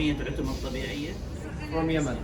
محمية العتم الطبيعية from Yemen.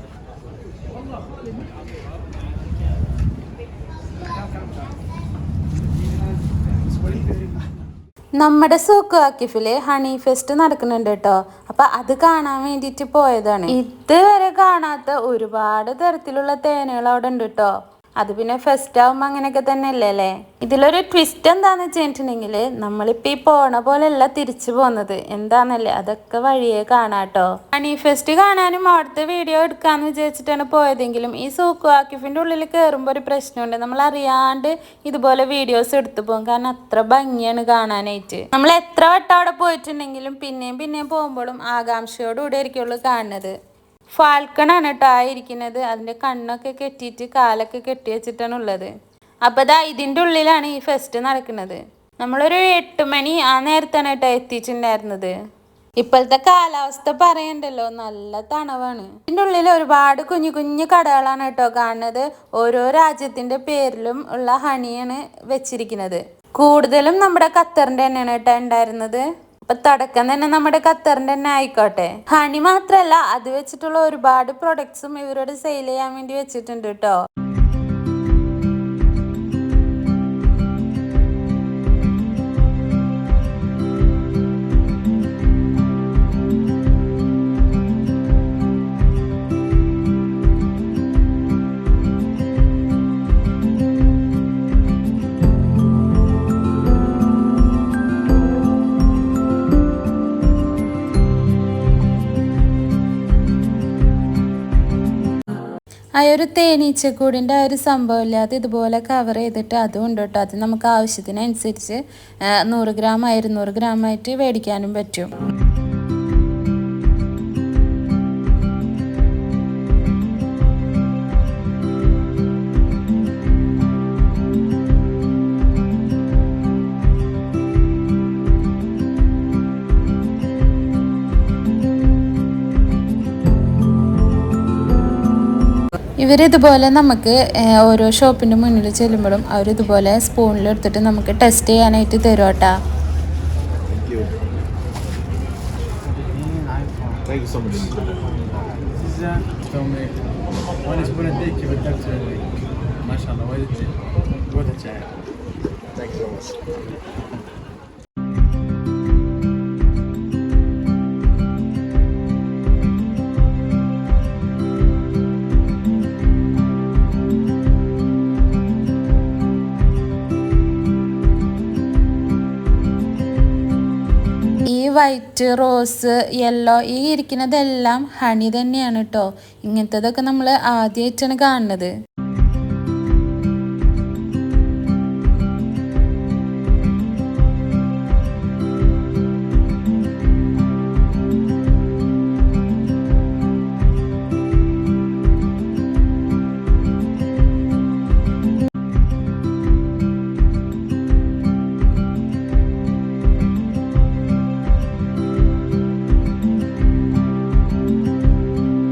നമ്മുടെ souk ആക്കിഫില് honey fest നടക്കുന്നുണ്ട് കേട്ടോ. അപ്പൊ അത് കാണാൻ വേണ്ടിട്ട് പോയതാണ്. ഇതുവരെ കാണാത്ത ഒരുപാട് തരത്തിലുള്ള തേനുകൾ അവിടെ ഉണ്ട് കേട്ടോ. അത് പിന്നെ ഫെസ്റ്റ് ആവുമ്പോ അങ്ങനെയൊക്കെ തന്നെ അല്ലേ. ഇതിലൊരു ട്വിസ്റ്റ് എന്താന്ന് വെച്ചിട്ടുണ്ടെങ്കിൽ നമ്മളിപ്പോ ഈ പോണ പോലെയല്ല തിരിച്ചു പോകുന്നത് എന്താന്നല്ലേ, അതൊക്കെ വഴിയെ കാണാട്ടോ. ഹണി ഫെസ്റ്റ് കാണാനും അവിടുത്തെ വീഡിയോ എടുക്കാന്ന് വിചാരിച്ചിട്ടാണ് പോയതെങ്കിലും ഈ സൂക്ക് ആക്കിഫിന്റെ ഉള്ളിൽ കയറുമ്പോൾ ഒരു പ്രശ്നമുണ്ട്. നമ്മൾ അറിയാണ്ട് ഇതുപോലെ വീഡിയോസ് എടുത്തു പോകും, കാരണം അത്ര ഭംഗിയാണ് കാണാനായിട്ട്. നമ്മൾ എത്ര വട്ടം അവിടെ പോയിട്ടുണ്ടെങ്കിലും പിന്നെയും പോകുമ്പോഴും ആകാംക്ഷയോടുകൂടി ആയിരിക്കുള്ളൂ കാണുന്നത്. ഫാൽക്കണാണ് കേട്ടോ ആയിരിക്കുന്നത്. അതിൻ്റെ കണ്ണൊക്കെ കെട്ടിയിട്ട് കാലൊക്കെ കെട്ടി വെച്ചിട്ടാണ് ഉള്ളത്. അപ്പോൾ ദാ ഇതിൻ്റെ ഉള്ളിലാണ് ഈ ഫെസ്റ്റ് നടക്കുന്നത്. നമ്മളൊരു 8 മണി ആ നേരത്താണ് കേട്ടോ എത്തിയിട്ടുണ്ടായിരുന്നത്. ഇപ്പോഴത്തെ കാലാവസ്ഥ പറയണ്ടല്ലോ, നല്ല തണവാണ്. ഇതിൻ്റെ ഉള്ളിൽ ഒരുപാട് കുഞ്ഞു കുഞ്ഞു കടകളാണ് കേട്ടോ കാണുന്നത്. ഓരോ രാജ്യത്തിൻ്റെ പേരിലും ഉള്ള ഹണിയാണ് വെച്ചിരിക്കുന്നത്. കൂടുതലും നമ്മുടെ ഖത്തറിൻ്റെ തന്നെയാണ് കേട്ടോ ഉണ്ടായിരുന്നത്. അപ്പൊ തുടക്കം തന്നെ നമ്മുടെ ഖത്തറിന്റെ തന്നെ ആയിക്കോട്ടെ. ഹണി മാത്രല്ല, അത് വെച്ചിട്ടുള്ള ഒരുപാട് പ്രൊഡക്ട്സും ഇവരോട് സെയിൽ ചെയ്യാൻ വേണ്ടി വെച്ചിട്ടുണ്ട് കേട്ടോ. ആ ഒരു തേനീച്ചക്കൂടിൻ്റെ ആ ഒരു സംഭവമില്ല, അത് ഇതുപോലെ കവർ ചെയ്തിട്ട് അതും ഉണ്ട് കേട്ടോ. അത് നമുക്ക് ആവശ്യത്തിനനുസരിച്ച് 100 ഗ്രാം 200 ഗ്രാമായിട്ട് മേടിക്കാനും പറ്റും. ഇവരിതുപോലെ നമുക്ക് ഓരോ ഷോപ്പിൻ്റെ മുന്നിൽ ചെല്ലുമ്പോഴും അവരിതുപോലെ സ്പൂണിലെടുത്തിട്ട് നമുക്ക് ടെസ്റ്റ് ചെയ്യാനായിട്ട് തരും കേട്ടോ. വൈറ്റ്, റോസ്, യെല്ലോ ഈ ഇരിക്കുന്നതെല്ലാം ഹണി തന്നെയാണ് കേട്ടോ. ഇങ്ങനത്തതൊക്കെ നമ്മൾ ആദ്യമായിട്ടാണ് കാണുന്നത്.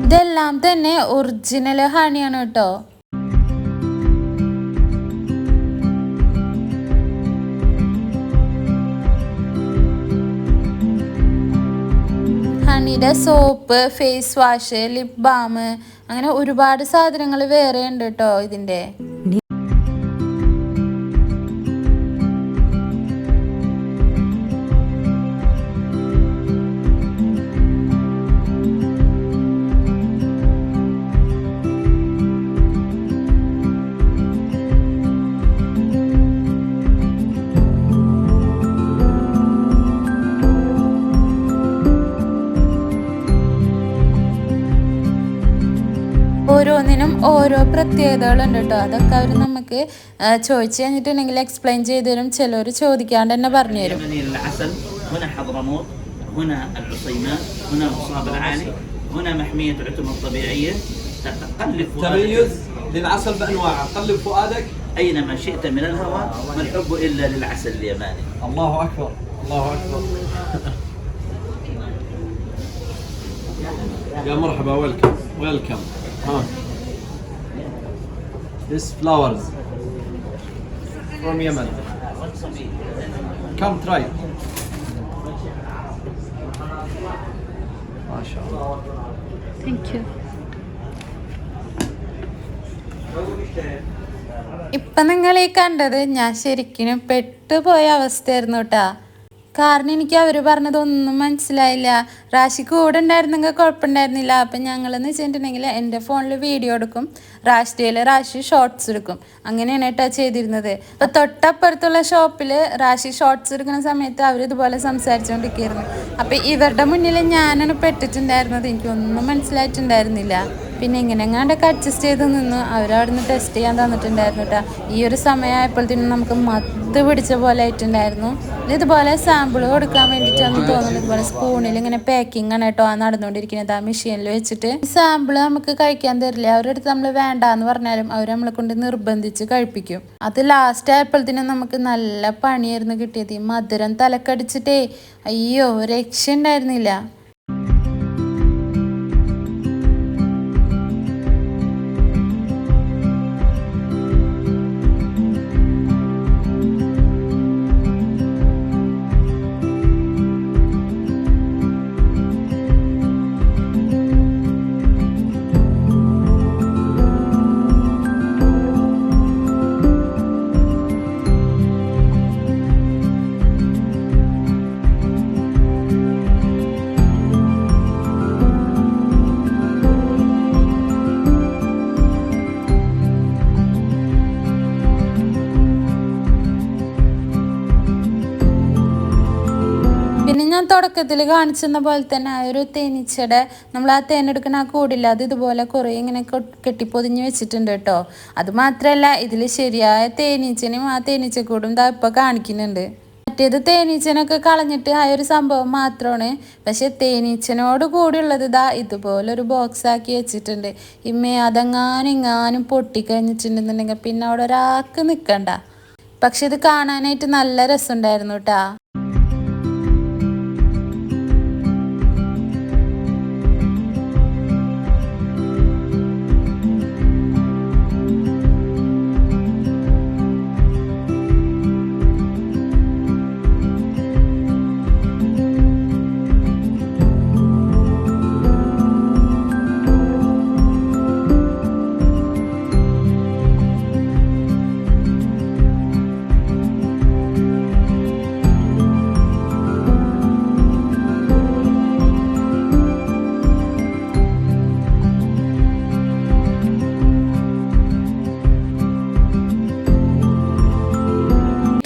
ഇതെല്ലാം തന്നെ ഒറിജിനൽ ഹണിയാണ് കേട്ടോ. ഹണിയുടെ soap, face wash, lip balm, അങ്ങനെ ഒരുപാട് സാധനങ്ങൾ വേറെ ഉണ്ട് കേട്ടോ ഇതിൻ്റെ. ഓരോന്നിനും ഓരോ പ്രത്യേകതകളുണ്ട് കേട്ടോ. അതൊക്കെ അവർ നമുക്ക് ചോദിച്ചു കഴിഞ്ഞിട്ടുണ്ടെങ്കിൽ എക്സ്പ്ലെയിൻ ചെയ്തു തരും. ചിലർ ചോദിക്കാണ്ട് തന്നെ പറഞ്ഞു തരും. أينما شئت من الهواء ما الحب إلا للعسل اليماني. الله أكبر الله أكبر. يا مرحبا welcome. This flowers from Yemen. Come try. ما شاء الله. Thank you. ഇപ്പം നിങ്ങൾ ഈ കണ്ടത് ഞാൻ ശരിക്കും പെട്ടുപോയ അവസ്ഥയായിരുന്നു കേട്ടാ. കാരണം എനിക്ക് അവർ പറഞ്ഞതൊന്നും മനസ്സിലായില്ല. റാശി കൂടെ ഉണ്ടായിരുന്നെങ്കിൽ കുഴപ്പമുണ്ടായിരുന്നില്ല. അപ്പം ഞങ്ങളെന്ന് വെച്ചിട്ടുണ്ടെങ്കിൽ എൻ്റെ ഫോണിൽ വീഡിയോ എടുക്കും, റാഷിയിൽ റാശി ഷോർട്സ് എടുക്കും. അങ്ങനെയാണ് കേട്ടോ ചെയ്തിരുന്നത്. അപ്പം തൊട്ടപ്പുറത്തുള്ള ഷോപ്പിൽ റാശി ഷോർട്സ് എടുക്കുന്ന സമയത്ത് അവർ ഇതുപോലെ സംസാരിച്ചുകൊണ്ടിരിക്കുകയായിരുന്നു. അപ്പം ഇവരുടെ മുന്നിൽ ഞാനാണ് പെട്ടിട്ടുണ്ടായിരുന്നത്. എനിക്കൊന്നും മനസ്സിലായിട്ടുണ്ടായിരുന്നില്ല. പിന്നെ ഇങ്ങനെ എങ്ങാണ്ടൊക്കെ അഡ്ജസ്റ്റ് ചെയ്ത് നിന്നു. അവരവിടുന്ന് ടെസ്റ്റ് ചെയ്യാൻ തന്നിട്ടുണ്ടായിരുന്നു കേട്ടോ. ഈ ഒരു സമയമായപ്പോഴത്തേനും നമുക്ക് മത്ത് പിടിച്ച പോലെ ആയിട്ടുണ്ടായിരുന്നു. ഇതുപോലെ സാമ്പിൾ കൊടുക്കാൻ വേണ്ടിയിട്ടാണ് തോന്നുന്നത്. ഇതുപോലെ സ്പൂണിൽ ഇങ്ങനെ പാക്കിംഗ് ആണ് കേട്ടോ നടന്നുകൊണ്ടിരിക്കുന്നത്. ആ മെഷീനിൽ വെച്ചിട്ട് സാമ്പിൾ നമുക്ക് കഴിക്കാൻ തരില്ല. അവരുടെ അടുത്ത് നമ്മൾ വേണ്ടാന്ന് പറഞ്ഞാലും അവർ നമ്മളെ കൊണ്ട് നിർബന്ധിച്ച് കഴിപ്പിക്കും. അത് ലാസ്റ്റ് ആയപ്പോഴത്തേനും നമുക്ക് നല്ല പണിയായിരുന്നു കിട്ടിയത്. ഈ മധുരം തലക്കടിച്ചിട്ടേ അയ്യോ രക്ഷ ഉണ്ടായിരുന്നില്ല. പിന്നെ ഞാൻ തുടക്കത്തിൽ കാണിച്ചെന്ന പോലെ തന്നെ ആ ഒരു തേനീച്ചയുടെ നമ്മൾ ആ തേനെടുക്കുന്ന ആ കൂടില്ല, അത് ഇതുപോലെ കുറേ ഇങ്ങനെ കെട്ടിപ്പൊതിഞ്ഞ് വെച്ചിട്ടുണ്ട് കേട്ടോ. അത് മാത്രമല്ല ഇതിൽ ശരിയായ തേനീച്ചനും ആ തേനീച്ചക്കൂടും ഇതാ ഇപ്പോൾ കാണിക്കുന്നുണ്ട്. മറ്റേത് തേനീച്ചനൊക്കെ കളഞ്ഞിട്ട് ആ ഒരു സംഭവം മാത്രമാണ്. പക്ഷെ തേനീച്ചനോട് കൂടിയുള്ളത് ഇതാ ഇതുപോലൊരു ബോക്സ് ആക്കി വെച്ചിട്ടുണ്ട്. ഇമ്മേ അതെങ്ങാനും പൊട്ടിക്കഴിഞ്ഞിട്ടുണ്ടെന്നുണ്ടെങ്കിൽ പിന്നെ അവിടെ ഒരാൾക്ക് നിൽക്കണ്ട. പക്ഷെ ഇത് കാണാനായിട്ട് നല്ല രസമുണ്ടായിരുന്നു കേട്ടാ.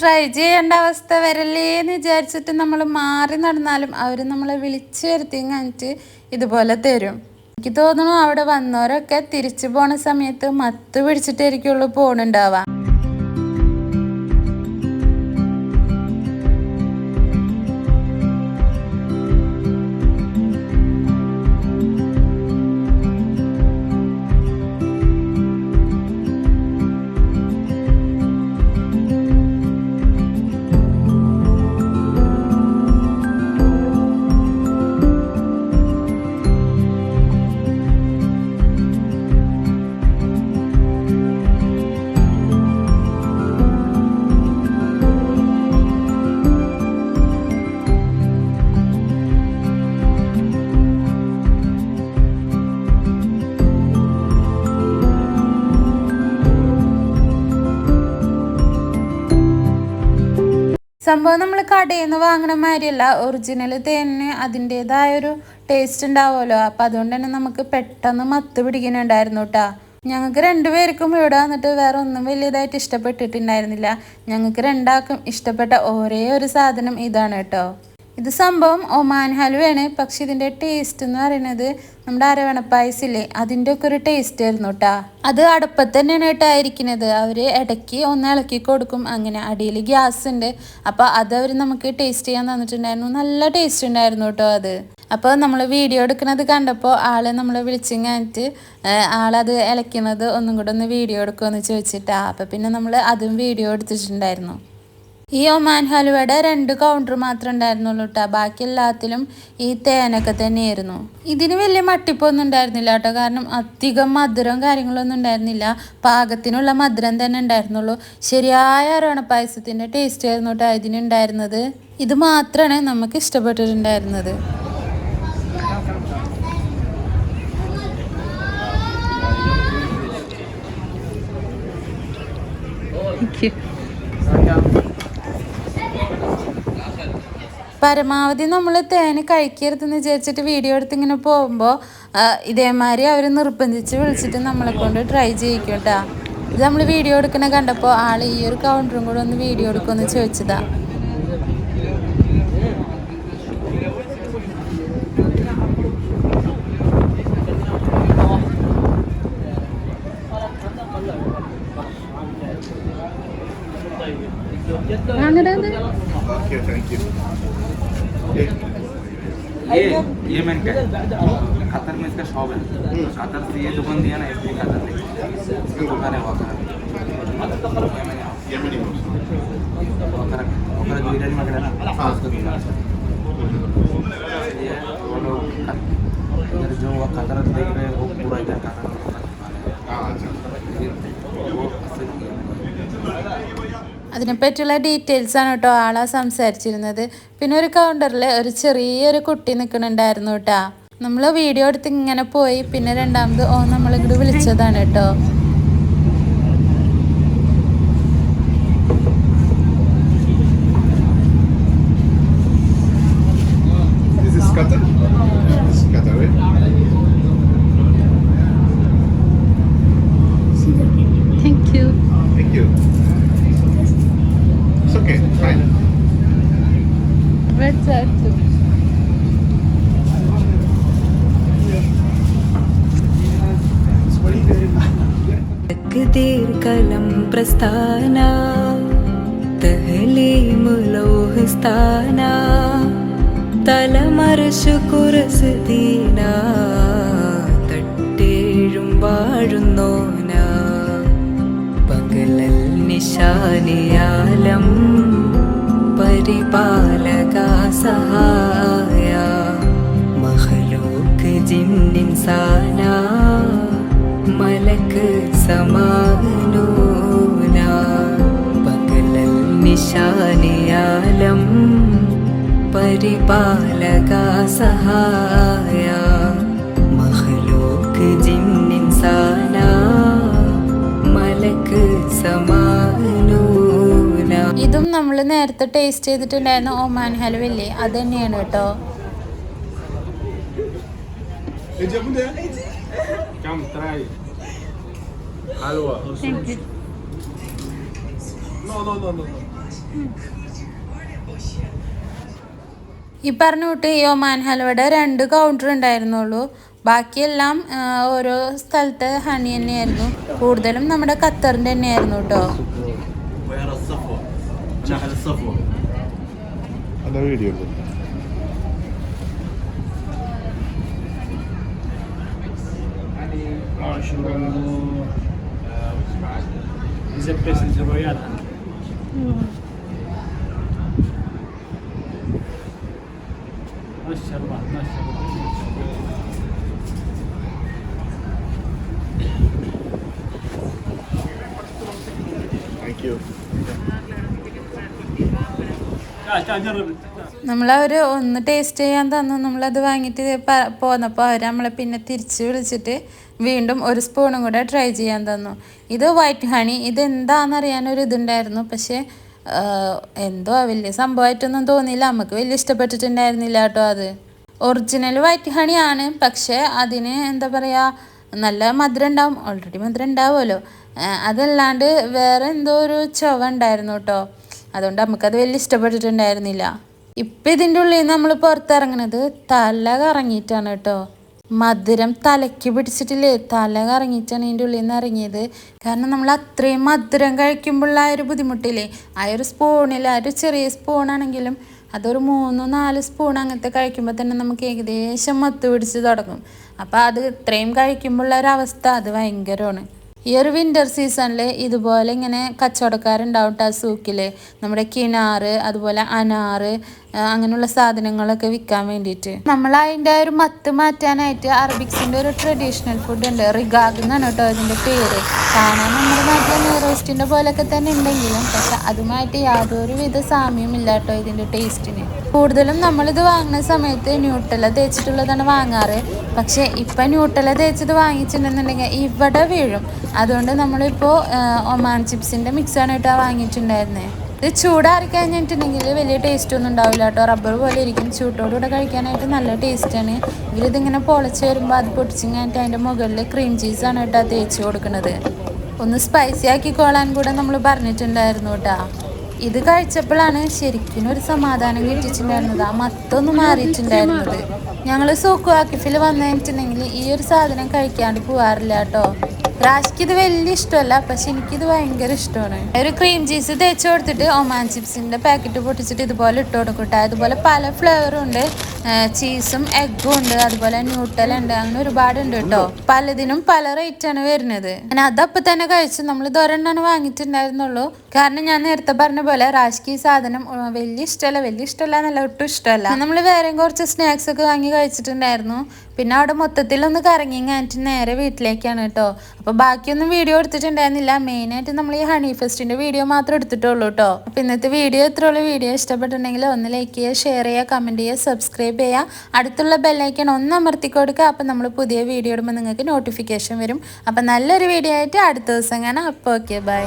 ട്രൈ ചെയ്യേണ്ട അവസ്ഥ വരല്ലേ എന്ന് വിചാരിച്ചിട്ട് നമ്മൾ മാറി നടന്നാലും അവർ നമ്മളെ വിളിച്ചു വരുത്തി കഴിഞ്ഞിട്ട് ഇതുപോലെ തരും. എനിക്ക് തോന്നുന്നു അവിടെ വന്നവരൊക്കെ തിരിച്ചു പോണ സമയത്ത് മത്ത് പിടിച്ചിട്ടായിരിക്കുള്ളൂ പോണുണ്ടാവാം. സംഭവം നമ്മൾ കടയിൽ നിന്ന് വാങ്ങണ മാതിരിയല്ല. ഒറിജിനൽ തേനിന് അതിൻ്റെതായൊരു ടേസ്റ്റ് ഉണ്ടാവുമല്ലോ. അപ്പം അതുകൊണ്ട് തന്നെ നമുക്ക് പെട്ടെന്ന് മത്ത് പിടിക്കുന്നുണ്ടായിരുന്നു കേട്ടോ. ഞങ്ങൾക്ക് രണ്ടുപേർക്കും ഇവിടെ വന്നിട്ട് വേറെ ഒന്നും വലിയതായിട്ട് ഇഷ്ടപ്പെട്ടിട്ടുണ്ടായിരുന്നില്ല. ഞങ്ങൾക്ക് രണ്ടാൾക്കും ഇഷ്ടപ്പെട്ട ഒരേ ഒരു സാധനം ഇതാണ് കേട്ടോ. ഇത് സംഭവം ഒമാൻ ഹലുവയാണ്. പക്ഷെ ഇതിൻ്റെ ടേസ്റ്റ് എന്ന് പറയുന്നത് നമ്മുടെ അരവണ പായസില്ലേ അതിൻ്റെ ഒക്കെ ഒരു ടേസ്റ്റ് ആയിരുന്നു കേട്ടോ. അത് അടുപ്പത്ത് തന്നെയാണ് കേട്ടായിരിക്കുന്നത്. അവർ ഇടയ്ക്ക് ഒന്ന് ഇളക്കി കൊടുക്കും. അങ്ങനെ അടിയിൽ ഗ്യാസ് ഉണ്ട്. അപ്പോൾ അത് അവർ നമുക്ക് ടേസ്റ്റ് ചെയ്യാൻ തന്നിട്ടുണ്ടായിരുന്നു. നല്ല ടേസ്റ്റ് ഉണ്ടായിരുന്നു കേട്ടോ അത്. അപ്പോൾ നമ്മൾ വീഡിയോ എടുക്കുന്നത് കണ്ടപ്പോൾ ആളെ നമ്മൾ വിളിച്ചിങ്ങാനിട്ട് ആളത് ഇളക്കുന്നത് ഒന്നും കൂടെ ഒന്ന് വീഡിയോ എടുക്കുമെന്ന് ചോദിച്ചിട്ടാ. അപ്പോൾ പിന്നെ നമ്മൾ അതും വീഡിയോ എടുത്തിട്ടുണ്ടായിരുന്നു. ഈ ഒമാൻ ഹലുവയുടെ 2 കൗണ്ടർ മാത്രമേ ഉണ്ടായിരുന്നുള്ളൂ കേട്ടോ. ബാക്കി എല്ലാത്തിലും ഈ തേനൊക്കെ തന്നെയായിരുന്നു. ഇതിന് വലിയ മട്ടിപ്പൊന്നും ഉണ്ടായിരുന്നില്ല കേട്ടോ. കാരണം അധികം മധുരവും കാര്യങ്ങളൊന്നും ഉണ്ടായിരുന്നില്ല. പാകത്തിനുള്ള മധുരം തന്നെ ഉണ്ടായിരുന്നുള്ളൂ. ശരിയായ അരവണ പായസത്തിൻ്റെ ടേസ്റ്റ് ആയിരുന്നു കേട്ടോ ഇതിനുണ്ടായിരുന്നത്. ഇത് മാത്രമാണ് നമുക്ക് ഇഷ്ടപ്പെട്ടിട്ടുണ്ടായിരുന്നത്. പരമാവധി നമ്മൾ തേന് കഴിക്കരുതെന്ന് വിചാരിച്ചിട്ട് വീഡിയോ എടുത്ത് ഇങ്ങനെ പോകുമ്പോൾ ഇതേമാതിരി അവർ നിർബന്ധിച്ച് വിളിച്ചിട്ട് നമ്മളെ കൊണ്ട് ട്രൈ ചെയ്യിക്കും കേട്ടോ. ഇത് നമ്മൾ വീഡിയോ എടുക്കണ കണ്ടപ്പോൾ ആൾ ഈ ഒരു കൗണ്ടറും കൂടെ ഒന്ന് വീഡിയോ എടുക്കുമെന്ന് ചോദിച്ചതാ. Okay, thank you. ये मैंने क्या खतर में इसका शॉप है खतर से ये दुकान दिया ना इसलिए खतर इसकी दुकान है वहाँ Yemeni was. वहाँ जो इधर में खड़ा ना उसका दुकान ये वो लोग इधर जो वो खतर देख रहे हैं वो पूरा इधर खतर वो അതിനെപ്പറ്റിയുള്ള ഡീറ്റെയിൽസാണ് കേട്ടോ ആളാ സംസാരിച്ചിരുന്നത്. പിന്നെ ഒരു കൗണ്ടറിൽ ഒരു ചെറിയൊരു കുട്ടി നിൽക്കുന്നുണ്ടായിരുന്നു കേട്ടോ. നമ്മൾ വീഡിയോ എടുത്ത് ഇങ്ങനെ പോയി പിന്നെ രണ്ടാമത് നമ്മളിങ്ങോട്ട് വിളിച്ചതാണ് കേട്ടോ. This is Qatar? This is Qatar, right? Thank you. Thank you. It's okay, fine. तकदीर कलम प्रस्थाना तहलीम लोहस्ताना തലമറശു കുരസുദീന തട്ടേഴും വാഴുന്നോന പകലൽ നിശാനിയാലം പരിപാലക സഹായ മഖലൂക്ക് ജിന്നിൻസാന മലക്ക് സമാനൂന പകലൽ നിശാനിയാലം പരിപാലക സഹായ മഖലൂക്ക് ജിന്നിൻസാന മലക്ക് സമാനൂന. ഇതും നമ്മൾ നേരത്തെ ടേസ്റ്റ് ചെയ്തിട്ടുണ്ടായിരുന്ന ഒമാൻ ഹൽവയില്ലേ അത് തന്നെയാണ് കേട്ടോ. कम try halwa No. ഈ പറഞ്ഞ കൂട്ട് ഈ ഒമാൻ ഹൽവയുടെ 2 കൗണ്ടർ ഉണ്ടായിരുന്നുള്ളൂ. ബാക്കിയെല്ലാം ഓരോ സ്ഥലത്തെ ഹണി തന്നെയായിരുന്നു. കൂടുതലും നമ്മുടെ ഖത്തറിൻ്റെ തന്നെയായിരുന്നു കേട്ടോ. ويرى الصفوة نحل الصفوة هذا فيديو. إذا بس الريال ما شاء الله ما شاء الله. Thank you. നമ്മളവർ ഒന്ന് ടേസ്റ്റ് ചെയ്യാൻ തന്നു. നമ്മളത് വാങ്ങിയിട്ട് പോന്നപ്പോൾ അവർ നമ്മളെ പിന്നെ തിരിച്ച് വിളിച്ചിട്ട് വീണ്ടും ഒരു സ്പൂണും കൂടെ ട്രൈ ചെയ്യാൻ തന്നു. ഇത് വൈറ്റ് ഹണി. ഇതെന്താണെന്നറിയാനൊരു ഇതുണ്ടായിരുന്നു. പക്ഷേ എന്തോ വലിയ സംഭവമായിട്ടൊന്നും തോന്നിയില്ല. നമുക്ക് വലിയ ഇഷ്ടപ്പെട്ടിട്ടുണ്ടായിരുന്നില്ല കേട്ടോ. അത് ഒറിജിനൽ വൈറ്റ് ഹണിയാണ്. പക്ഷേ അതിന് എന്താ പറയുക, നല്ല മധുരം ഉണ്ടാവും. ഓൾറെഡി മധുരം ഉണ്ടാവുമല്ലോ. അതല്ലാണ്ട് വേറെ എന്തോ ഒരു ചുവ ഉണ്ടായിരുന്നു കേട്ടോ. അതുകൊണ്ട് നമുക്കത് വലിയ ഇഷ്ടപ്പെട്ടിട്ടുണ്ടായിരുന്നില്ല. ഇപ്പം ഇതിൻ്റെ ഉള്ളിൽ നിന്ന് നമ്മൾ പുറത്തിറങ്ങുന്നത് തല കറങ്ങിയിട്ടാണ് കേട്ടോ. മധുരം തലയ്ക്ക് പിടിച്ചിട്ടില്ലേ, തല കറങ്ങിയിട്ടാണ് ഇതിൻ്റെ ഉള്ളിൽ നിന്ന് ഇറങ്ങിയത്. കാരണം നമ്മൾ അത്രയും മധുരം കഴിക്കുമ്പോഴുള്ള ആ ഒരു ബുദ്ധിമുട്ടില്ലേ, ആ ഒരു സ്പൂണിൽ, ആ ഒരു ചെറിയ സ്പൂണാണെങ്കിലും അതൊരു 3-4 സ്പൂൺ അങ്ങനത്തെ കഴിക്കുമ്പോൾ തന്നെ നമുക്ക് ഏകദേശം മത്ത് പിടിച്ച് തുടങ്ങും. അപ്പോൾ അത് ഇത്രയും കഴിക്കുമ്പോഴുള്ള ഒരവസ്ഥ അത് ഭയങ്കരമാണ്. ഈ ഒരു വിൻ്റർ സീസണിൽ ഇതുപോലെ ഇങ്ങനെ കച്ചവടക്കാരുണ്ടാവും കേട്ടോ സൂക്കിൽ. നമ്മുടെ കിനാറ്, അതുപോലെ അനാറ്, അങ്ങനെയുള്ള സാധനങ്ങളൊക്കെ വിൽക്കാൻ വേണ്ടിയിട്ട്. നമ്മൾ അതിൻ്റെ ഒരു മത്ത് മാറ്റാനായിട്ട് അറബിക്സിൻ്റെ ഒരു ട്രഡീഷണൽ ഫുഡ് ഉണ്ട്, റിഗാഗ് എന്നാണ് കേട്ടോ ഇതിൻ്റെ പേര്. കാണാൻ നമ്മുടെ നാട്ടിലെ നെയ്റോസ്റ്റിൻ്റെ പോലെയൊക്കെ തന്നെ ഉണ്ടെങ്കിലും പക്ഷെ അതുമായിട്ട് യാതൊരു വിധ സാമ്യവും ഇല്ല കേട്ടോ ഇതിൻ്റെ ടേസ്റ്റിന്. കൂടുതലും നമ്മളിത് വാങ്ങുന്ന സമയത്ത് ന്യൂട്ടല തേച്ചിട്ടുള്ളതാണ് വാങ്ങാറ്. പക്ഷേ ഇപ്പം ന്യൂട്ടല തേച്ചത് വാങ്ങിച്ചിട്ടുണ്ടെന്നുണ്ടെങ്കിൽ ഇവിടെ വീഴും. അതുകൊണ്ട് നമ്മളിപ്പോൾ ഒമാൻ ചിപ്സിൻ്റെ മിക്സാണ് കേട്ടോ വാങ്ങിയിട്ടുണ്ടായിരുന്നത്. ഇത് ചൂടാറി കഴിഞ്ഞിട്ടുണ്ടെങ്കിൽ വലിയ ടേസ്റ്റ് ഒന്നും ഉണ്ടാവില്ല കേട്ടോ, റബ്ബർ പോലെ ഇരിക്കും. ചൂട്ടോടുകൂടെ കഴിക്കാനായിട്ട് നല്ല ടേസ്റ്റാണ്. ഇവരിതിങ്ങനെ പൊളച്ച് വരുമ്പോൾ അത് പൊടിച്ചിങ്ങായിട്ട് അതിൻ്റെ മുകളിൽ ക്രീം ചീസാണ് കേട്ടോ തേച്ച് കൊടുക്കുന്നത്. ഒന്ന് സ്പൈസി ആക്കിക്കോളാൻ കൂടെ നമ്മൾ പറഞ്ഞിട്ടുണ്ടായിരുന്നു കേട്ടോ. ഇത് കഴിച്ചപ്പോഴാണ് ശരിക്കും ഒരു സമാധാനം കിട്ടിയിട്ടുണ്ടായിരുന്നത്, ആ മത്തൊന്നും മാറിയിട്ടുണ്ടായിരുന്നത്. ഞങ്ങൾ സൂക്കു ആക്കിഫിൽ വന്നിട്ടുണ്ടെങ്കിൽ ഈ ഒരു സാധനം കഴിക്കാണ്ട് പോകാറില്ല കേട്ടോ. റാഷിക്ക് ഇത് വലിയ ഇഷ്ടമല്ല, പക്ഷെ എനിക്കിത് ഭയങ്കര ഇഷ്ടമാണ്. ഒരു ക്രീം ചീസ് തേച്ച് കൊടുത്തിട്ട് ഒമാൻ ചിപ്സിൻ്റെ പാക്കറ്റ് പൊട്ടിച്ചിട്ട് ഇതുപോലെ ഇട്ട് കൊടുക്കട്ടെ. അതുപോലെ പല ഫ്ലേവറും ഉണ്ട്, ചീസും എഗ്ഗും ഉണ്ട്, അതുപോലെ ന്യൂട്ടൽ ഉണ്ട്, അങ്ങനെ ഒരുപാടുണ്ട് കേട്ടോ. പലതിനും പല റേറ്റാണ് വരുന്നത്. ഞാൻ അതപ്പം തന്നെ കഴിച്ചു. നമ്മൾ ഇത് ഒരെണ്ണമാണ് വാങ്ങിയിട്ടുണ്ടായിരുന്നുള്ളൂ. കാരണം ഞാൻ നേരത്തെ പറഞ്ഞ പോലെ റാഷിക്ക് ഈ സാധനം വലിയ ഇഷ്ടമല്ല എന്നല്ല, ഒട്ടും ഇഷ്ടമല്ല. നമ്മൾ വേറെയും കുറച്ച് സ്നാക്സ് ഒക്കെ വാങ്ങി കഴിച്ചിട്ടുണ്ടായിരുന്നു. പിന്നെ അവിടെ മൊത്തത്തിലൊന്ന് കറങ്ങി കഴിഞ്ഞിട്ട് നേരെ വീട്ടിലേക്കാണ് കേട്ടോ. അപ്പോൾ ബാക്കിയൊന്നും വീഡിയോ എടുത്തിട്ടുണ്ടായിരുന്നില്ല. മെയിനായിട്ട് നമ്മൾ ഈ ഹണി ഫെസ്റ്റിൻ്റെ വീഡിയോ മാത്രം എടുത്തിട്ടുള്ളൂ കേട്ടോ. അപ്പോൾ ഇന്നത്തെ വീഡിയോ ഇത്രയുള്ള വീഡിയോ ഇഷ്ടപ്പെട്ടിട്ടുണ്ടെങ്കിൽ ഒന്ന് ലൈക്ക് ചെയ്യുക, ഷെയർ ചെയ്യുക, കമൻറ്റ് ചെയ്യുക, സബ്സ്ക്രൈബ് ചെയ്യുക, അടുത്തുള്ള ബെല്ലൈക്കൺ ഒന്ന് അമർത്തി കൊടുക്കുക. അപ്പോൾ നമ്മൾ പുതിയ വീഡിയോ ഇടുമ്പോൾ നിങ്ങൾക്ക് നോട്ടിഫിക്കേഷൻ വരും. അപ്പോൾ നല്ലൊരു വീഡിയോ ആയിട്ട് അടുത്ത ദിവസം കാണാം. അപ്പോൾ ഓക്കെ, ബൈ.